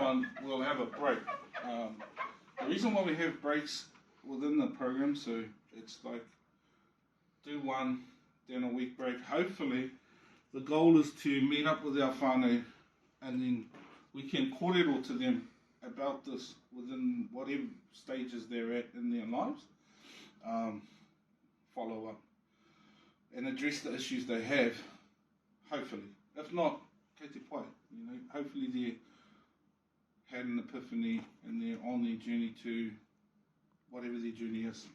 one, we'll have a break. The reason why we have breaks within the program, so it's like do one, then a week break. Hopefully, the goal is to meet up with our whānau and then we can kōrero to them about this within whatever stages they're at in their lives. Follow up and address the issues they have, hopefully. If not, kei te pai, hopefully they had an epiphany and they're on their journey to whatever their journey is.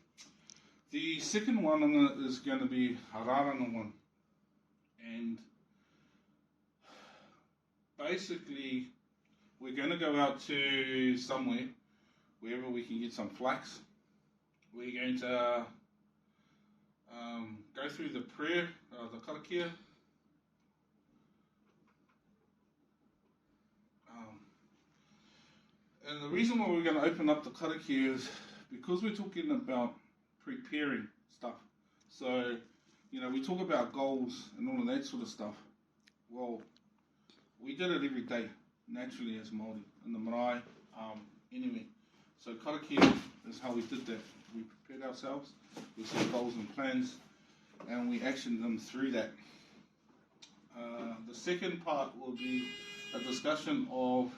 The second one is going to be Hararanga one. And basically, we're going to go out to somewhere, wherever we can get some flax. We're going to go through the prayer, the karakia. And the reason why we're going to open up the karakia is because we're talking about preparing stuff. So, we talk about goals and all of that sort of stuff. Well, we did it every day, naturally, as Māori, in the marae, anyway. So karakia is how we did that. We prepared ourselves, we set goals and plans, and we actioned them through that. The second part will be a discussion of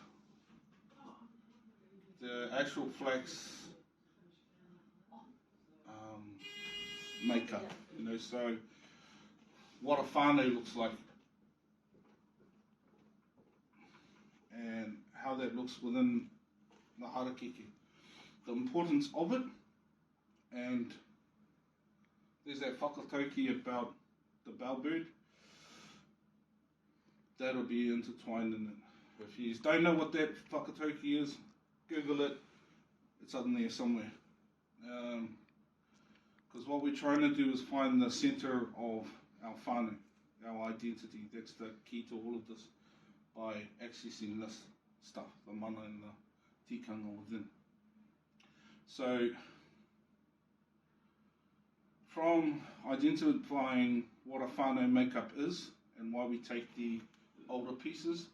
the actual flax makeup, so what a whānau looks like and how that looks within the harakeke, the importance of it, and there's that whakatauki about the bellbird that'll be intertwined in it. If you don't know what that whakatauki is, Google it, it's on there somewhere. Because what we're trying to do is find the centre of our whānau, our identity. That's the key to all of this, by accessing this stuff, the mana and the tikanga within. So, from identifying what a whānau makeup is and why we take the older pieces,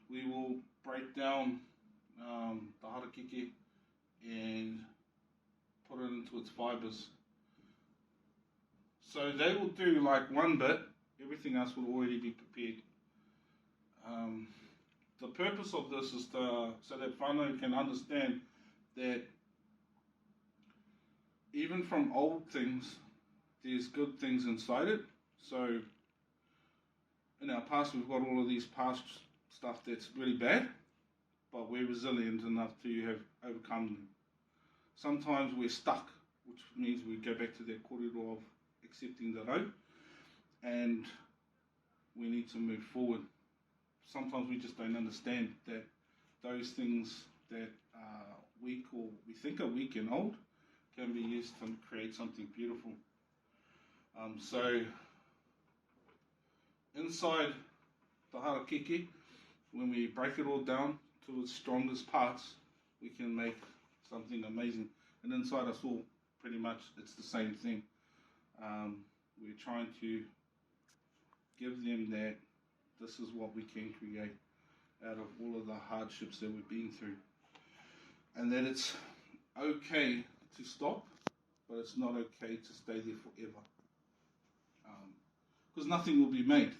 we will break down the harakeke and put it into its fibres. So they will do like one bit, everything else will already be prepared. The purpose of this is so that whānau can understand that even from old things, there's good things inside it. So in our past, we've got all of these past stuff that's really bad, but we're resilient enough to have overcome them. Sometimes we're stuck, which means we go back to that kōrero of accepting the rau, and we need to move forward. Sometimes we just don't understand that those things that are weak or we think are weak and old can be used to create something beautiful. So inside the harakeke, when we break it all down to its strongest parts, we can make something amazing. And inside us all, pretty much, it's the same thing. We're trying to give them that this is what we can create out of all of the hardships that we've been through. And that it's okay to stop, but it's not okay to stay there forever. Because nothing will be made.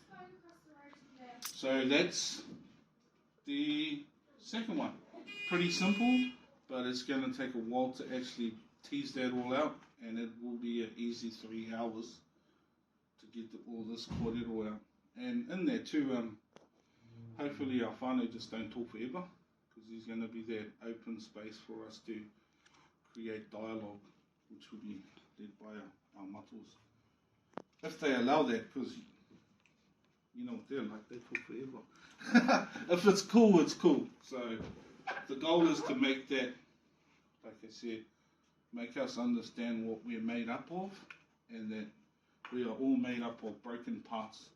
So that's the second one. Pretty simple, but it's going to take a while to actually tease that all out, and it will be an easy 3 hours to get all this kōrero out. And in there too, hopefully our whānau just don't talk forever, because there's going to be that open space for us to create dialogue, which will be led by our matos. If they allow that, because you know what they're like, they talk forever. If it's cool, it's cool. So the goal is to make that, like I said, make us understand what we're made up of, and that we are all made up of broken parts.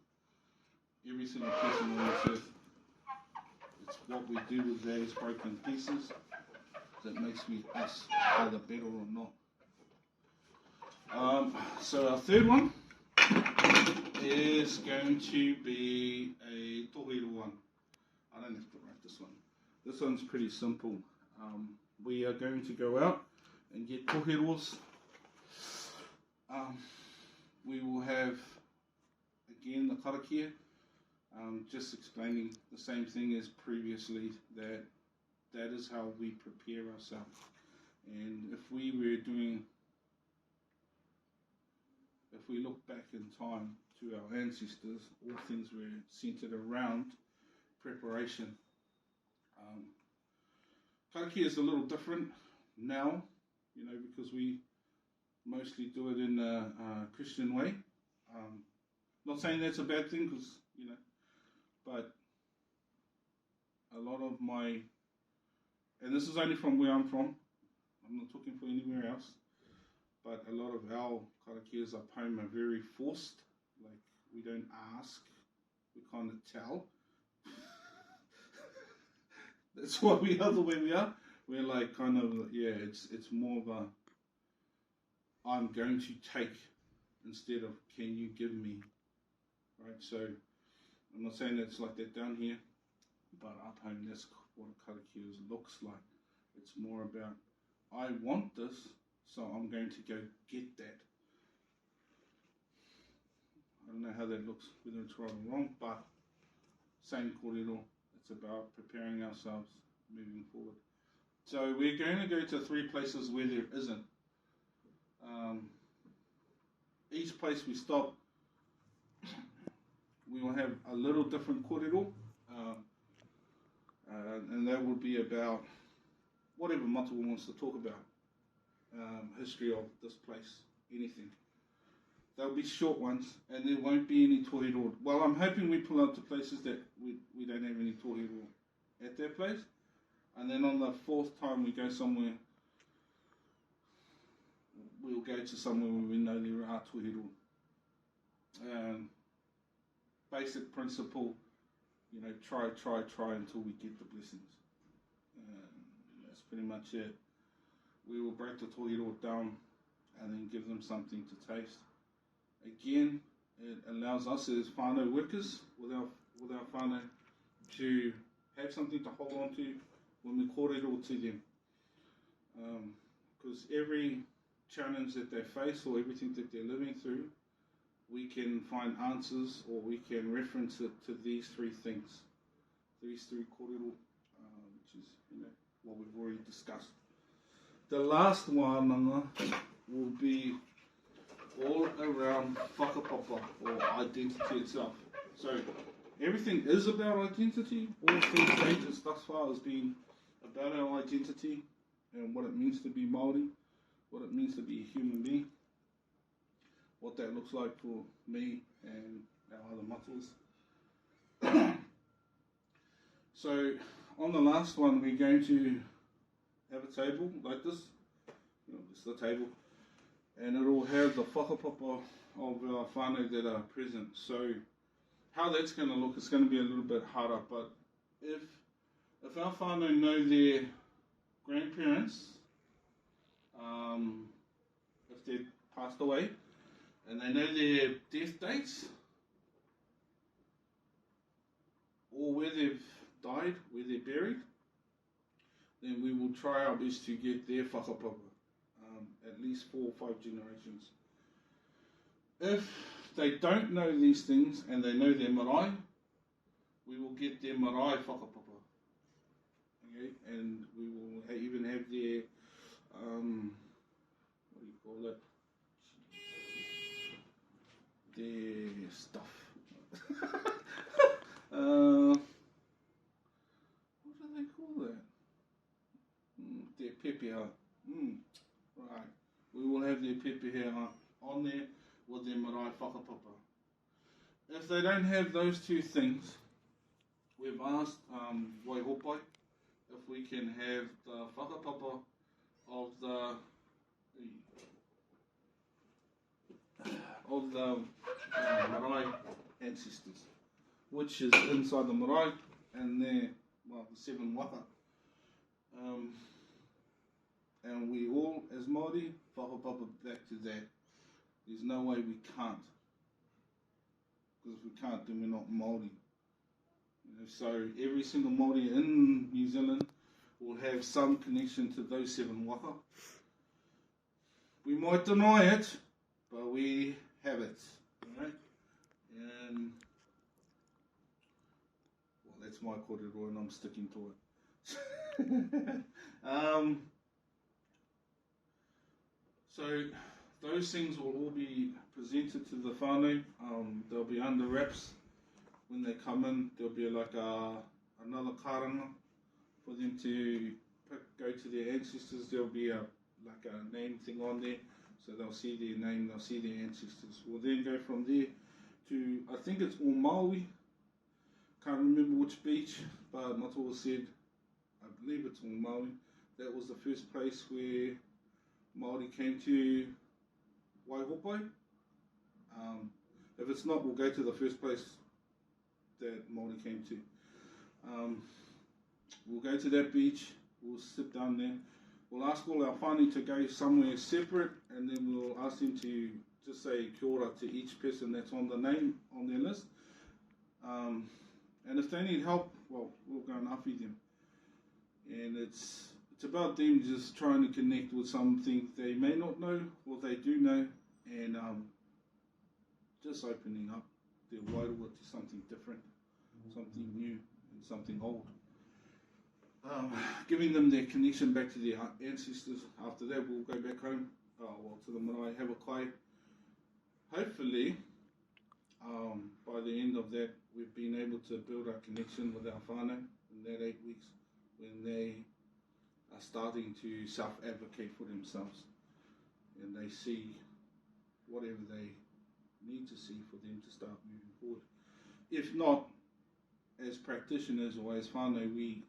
Every single person on this earth. It's what we do with those broken pieces that makes us either better or not. So our third one is going to be a tohiro one. I don't have to write this one. This one's pretty simple. We are going to go out and get toheros. We will have, again, the karakia, just explaining the same thing as previously, that is how we prepare ourselves. And if we look back in time to our ancestors, all things were centered around preparation. Karakia is a little different now, because we mostly do it in a Christian way. Not saying that's a bad thing, because but a lot of and this is only from where I'm from, I'm not talking for anywhere else, but a lot of our karakias up home are very forced. Like, we don't ask, we kind of tell. That's why we are the way we are. We're like it's more of a I'm going to take instead of can you give me, right? So I'm not saying it's like that down here, but up home that's what a karakia looks like. It's more about I want this, so I'm going to go get that. I don't know how that looks, whether it's right or wrong, but same kōrero. It's about preparing ourselves moving forward. So we're going to go to 3 places where there isn't. Each place we stop, we will have a little different kōrero, and that will be about whatever Matua wants to talk about. History of this place, anything. They'll be short ones, and there won't be any tōrero. Well, I'm hoping we pull out to places that we don't have any tōrero at that place. And then on the 4th time we go somewhere, we'll go to somewhere where we know there are tōrero. Basic principle, try until we get the blessings. That's pretty much it. We will break the tōrero down and then give them something to taste. Again, it allows us as whānau workers with our whānau to have something to hold on to when we kōrero to them. Because every challenge that they face or everything that they're living through, we can find answers or we can reference it to these 3 things. These 3 kōrero, which is what we've already discussed. The last one will be all around whakapapa or identity itself. So everything is about identity. All 3 stages thus far has been about our identity and what it means to be Māori, what it means to be a human being, what that looks like for me and our other matuas. So on the last one, we're going to have a table like this. It's the table. And it will have the whakapapa of our whānau that are present. So how that's going to look, it's going to be a little bit harder. But if our whānau know their grandparents, if they've passed away, and they know their death dates, or where they've died, where they're buried, then we will try our best to get their whakapapa. At least 4 or 5 generations. If they don't know these things and they know their marae, we will get their marae whakapapa. Okay? And we will even have their, what do you call it? Their stuff. What do they call that? Their pepeha. Right. We will have their pepeha on there with their marae whakapapa. If they don't have those 2 things, we've asked Waihopai if we can have the whakapapa of the marae ancestors, which is inside the marae, and the 7 waka. And we all, as Māori, whakapapa back to that. There's no way we can't. Because if we can't, then we're not Māori. So every single Māori in New Zealand will have some connection to those 7 waka. We might deny it, but we have it. Alright? And well, that's my kōrero and I'm sticking to it. So those things will all be presented to the whānau. They'll be under wraps. When they come in, there'll be like another karanga for them to go to their ancestors. There'll be like a name thing on there, so they'll see their name, they'll see their ancestors. We'll then go from there to, I think it's all Maui. Can't remember which beach, but Matawa said, I believe it's all Maui. That was the first place where Māori came to Waihopai. If it's not, we'll go to the first place that Māori came to. We'll go to that beach, we'll sit down there, we'll ask all our whānau to go somewhere separate, and then we'll ask them to just say kia ora to each person that's on the name on their list. And if they need help, well, we'll go and awhi them. And it's about them just trying to connect with something they may not know or they do know, and just opening up their wairoa to something different, something new and something old. Giving them their connection back to their ancestors. After that, we'll go back home, to the marae, have a kai. Hopefully, by the end of that, we've been able to build our connection with our whānau in that 8 weeks when they are starting to self-advocate for themselves and they see whatever they need to see for them to start moving forward. If not, as practitioners or as whānau, we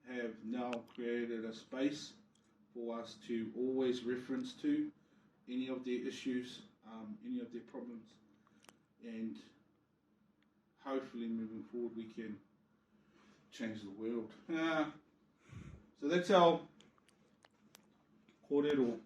have now created a space for us to always reference to any of their issues, any of their problems, and hopefully moving forward we can change the world. So that's our kōrero